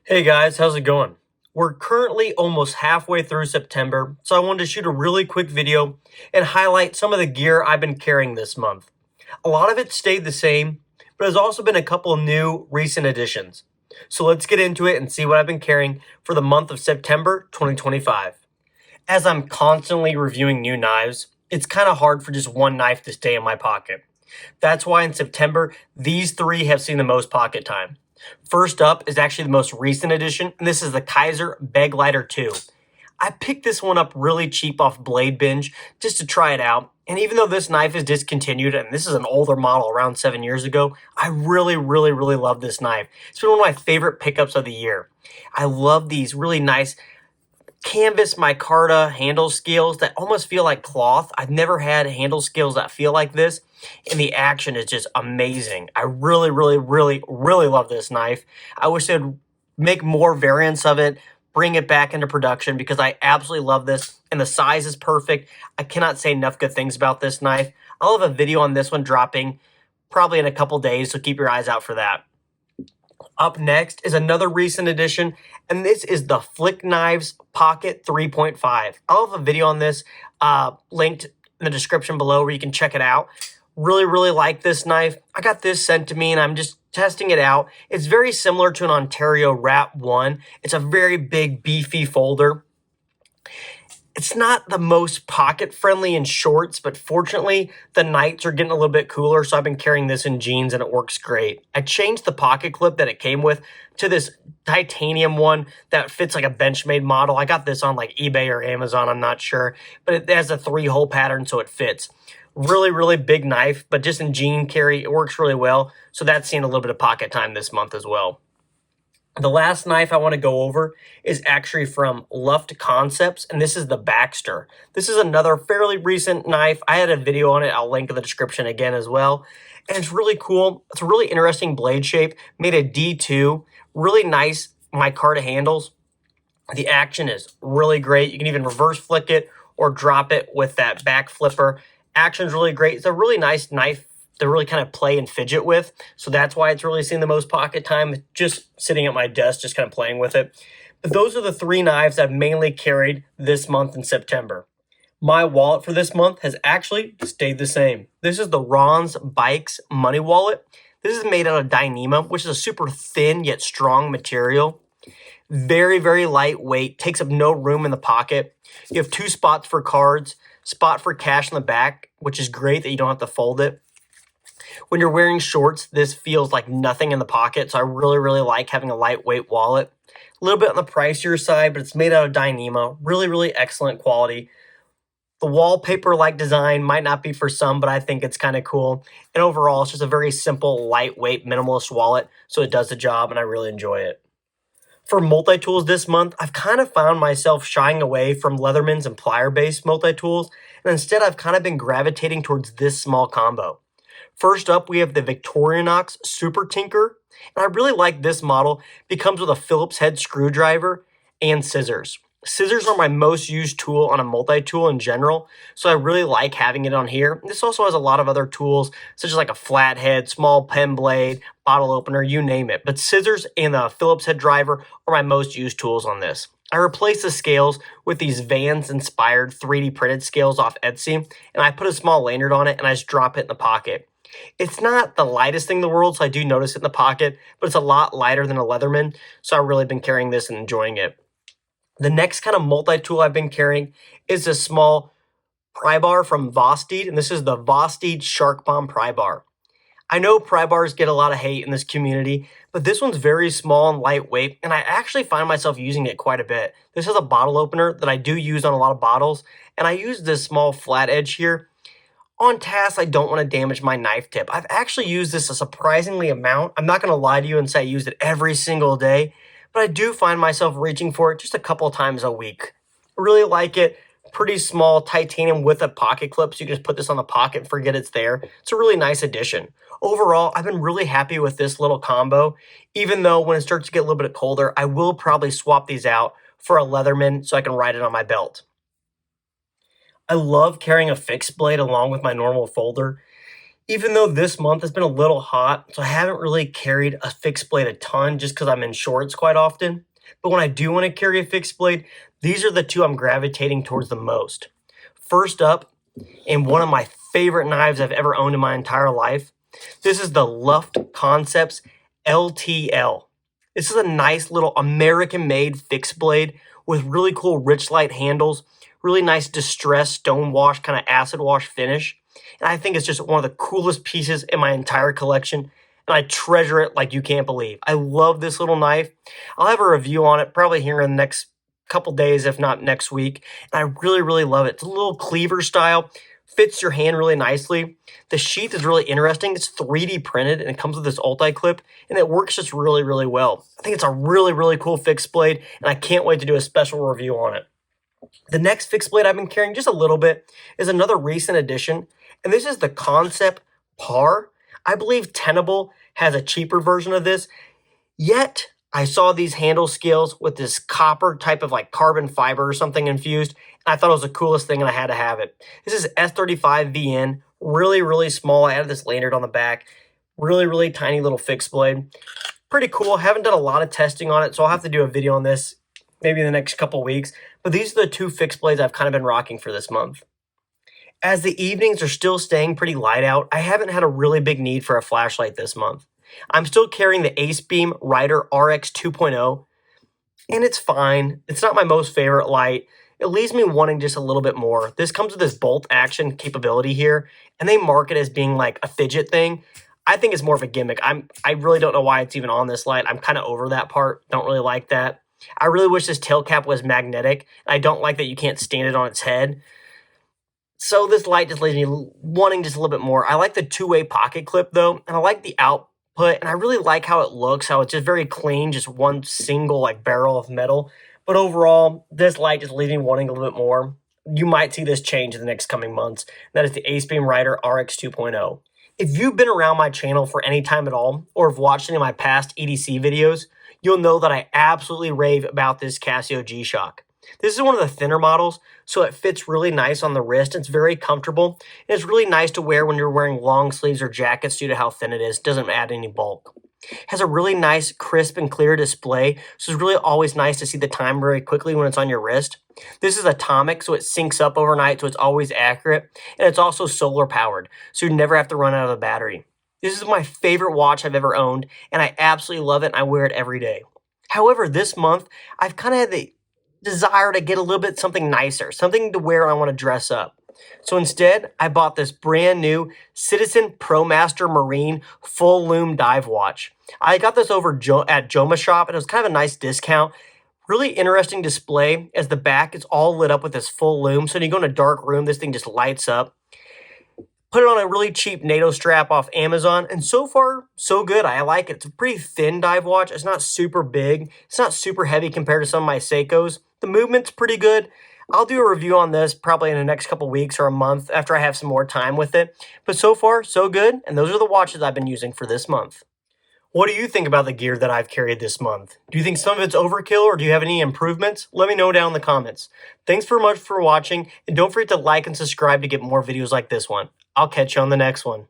Hey guys, how's it going? We're currently almost halfway through September, so I wanted to shoot a really quick video and highlight some of the gear I've been carrying this month. A lot of it stayed the same, but there's also been a couple of new recent additions. So let's get into it and see what I've been carrying for the month of September 2025. As I'm constantly reviewing new knives, it's kind of hard for just one knife to stay in my pocket. That's why in September, these three have seen the most pocket time. First up is actually the most recent addition, and this is the Kizer Begleiter 2. I picked this one up really cheap off Blade Binge just to try it out, and even though this knife is discontinued, and this is an older model around 7 years ago, I really love this knife. It's been one of my favorite pickups of the year. I love these really nice canvas micarta handle scales that almost feel like cloth. I've never had handle scales that feel like this, and the action is just amazing. I really love this knife. I wish they'd make more variants of it, bring it back into production because I absolutely love this, and the size is perfect. I cannot say enough good things about this knife. I'll have a video on this one dropping probably in a couple days, so keep your eyes out for that. Up next is another recent addition, and this is the FlicKnives Pocket 3.5. I'll have a video on this linked in the description below where you can check it out. Really like this knife. I got this sent to me, and I'm just testing it out. It's very similar to an Ontario Wrap 1. It's a very big, beefy folder. It's not the most pocket friendly in shorts, but fortunately the nights are getting a little bit cooler, so I've been carrying this in jeans and it works great. I changed the pocket clip that it came with to this titanium one that fits like a Benchmade model. I got this on like eBay or Amazon, I'm not sure, but it has a 3-hole pattern, so it fits. Really big knife, but just in jean carry, it works really well. So that's seen a little bit of pocket time this month as well. The last knife I want to go over is actually from Luft Concepts, and this is the Baxter. This is another fairly recent knife. I had a video on it. I'll link in the description again as well. And it's really cool. It's a really interesting blade shape. Made a D2. Really nice micarta handles. The action is really great. You can even reverse flick it or drop it with that back flipper. Action's really great. It's a really nice knife to really kind of play and fidget with. So that's why it's really seen the most pocket time, just sitting at my desk, just kind of playing with it. But those are the three knives I've mainly carried this month in September. My wallet for this month has actually stayed the same. This is the Ron's Bikes Money Wallet. This is made out of Dyneema, which is a super thin yet strong material. Very lightweight, takes up no room in the pocket. You have 2 spots for cards, spot for cash in the back, which is great that you don't have to fold it. When you're wearing shorts, this feels like nothing in the pocket, so I really like having a lightweight wallet. A little bit on the pricier side, but it's made out of Dyneema. Really excellent quality. The wallpaper-like design might not be for some, but I think it's kind of cool. And overall, it's just a very simple, lightweight, minimalist wallet, so it does the job, and I really enjoy it. For multi-tools this month, I've kind of found myself shying away from Leatherman's and plier-based multi-tools, and instead I've kind of been gravitating towards this small combo. First up, we have the Victorinox Super Tinker, and I really like this model. It comes with a Phillips head screwdriver and scissors. Scissors are my most used tool on a multi-tool in general, so I really like having it on here. This also has a lot of other tools, such as like a flathead, small pen blade, bottle opener, you name it. But scissors and the Phillips head driver are my most used tools on this. I replaced the scales with these Vans-inspired 3D printed scales off Etsy, and I put a small lanyard on it, and I just drop it in the pocket. It's not the lightest thing in the world, so I do notice it in the pocket, but it's a lot lighter than a Leatherman, so I've really been carrying this and enjoying it. The next kind of multi-tool I've been carrying is this small Prybar from Vosteed, and this is the Vosteed Sharkbomb Prybar. I know Prybars get a lot of hate in this community, but this one's very small and lightweight, and I actually find myself using it quite a bit. This is a bottle opener that I do use on a lot of bottles, and I use this small flat edge here. On tasks, I don't want to damage my knife tip. I've actually used this a surprisingly amount. I'm not going to lie to you and say I use it every single day, but I do find myself reaching for it just a couple times a week. I really like it. Pretty small titanium with a pocket clip, so you can just put this on the pocket and forget it's there. It's a really nice addition. Overall, I've been really happy with this little combo, even though when it starts to get a little bit colder, I will probably swap these out for a Leatherman so I can ride it on my belt. I love carrying a fixed blade along with my normal folder. Even though this month has been a little hot, so I haven't really carried a fixed blade a ton just because I'm in shorts quite often. But when I do want to carry a fixed blade, these are the two I'm gravitating towards the most. First up, and one of my favorite knives I've ever owned in my entire life, this is the Luft Concepts LTL. This is a nice little American-made fixed blade with really cool rich light handles, really nice distressed stone wash, kind of acid wash finish. And I think it's just one of the coolest pieces in my entire collection. And I treasure it like you can't believe. I love this little knife. I'll have a review on it probably here in the next couple days, if not next week. And I really, really love it. It's a little cleaver style, fits your hand really nicely. The sheath is really interesting. It's 3D printed and it comes with this ulti-clip and it works just really, really well. I think it's a really, really cool fixed blade and I can't wait to do a special review on it. The next fixed blade I've been carrying just a little bit is another recent addition, and this is the Kansept Parr. I believe Tenable has a cheaper version of this, yet I saw these handle scales with this copper type of like carbon fiber or something infused, and I thought it was the coolest thing and I had to have it. This is S35VN, really, really small. I added this lanyard on the back, really, really tiny little fixed blade. Pretty cool. Haven't done a lot of testing on it, so I'll have to do a video on this maybe in the next couple weeks. But these are the two fixed blades I've kind of been rocking for this month. As the evenings are still staying pretty light out, I haven't had a really big need for a flashlight this month. I'm still carrying the Acebeam Rider RX 2.0, and it's fine. It's not my most favorite light. It leaves me wanting just a little bit more. This comes with this bolt action capability here, and they market it as being like a fidget thing. I think it's more of a gimmick. I really don't know why it's even on this light. I'm kind of over that part. Don't really like that. I really wish this tail cap was magnetic. I don't like that you can't stand it on its head. So this light just leaves me wanting just a little bit more. I like the two-way pocket clip though, and I like the output, and I really like how it looks, how it's just very clean, just one single like barrel of metal. But overall, this light just leaves me wanting a little bit more. You might see this change in the next coming months. That is the Acebeam Rider RX 2.0. If you've been around my channel for any time at all, or have watched any of my past EDC videos, you'll know that I absolutely rave about this Casio G-Shock. This is one of the thinner models, so it fits really nice on the wrist. It's very comfortable, and it's really nice to wear when you're wearing long sleeves or jackets due to how thin it is. It doesn't add any bulk. It has a really nice, crisp, and clear display, so it's really always nice to see the time very quickly when it's on your wrist. This is atomic, so it syncs up overnight, so it's always accurate, and it's also solar powered, so you never have to run out of the battery. This is my favorite watch I've ever owned, and I absolutely love it, and I wear it every day. However, this month, I've kind of had the desire to get a little bit something nicer, something to wear when I want to dress up. So instead, I bought this brand new Citizen Promaster Marine full lume dive watch. I got this over at Joma Shop, and it was kind of a nice discount. Really interesting display as the back is all lit up with this full lume. So when you go in a dark room, this thing just lights up. Put it on a really cheap NATO strap off Amazon, and so far, so good. I like it. It's a pretty thin dive watch. It's not super big. It's not super heavy compared to some of my Seikos. The movement's pretty good. I'll do a review on this probably in the next couple weeks or a month after I have some more time with it. But so far, so good, and those are the watches I've been using for this month. What do you think about the gear that I've carried this month? Do you think some of it's overkill, or do you have any improvements? Let me know down in the comments. Thanks very much for watching, and don't forget to like and subscribe to get more videos like this one. I'll catch you on the next one.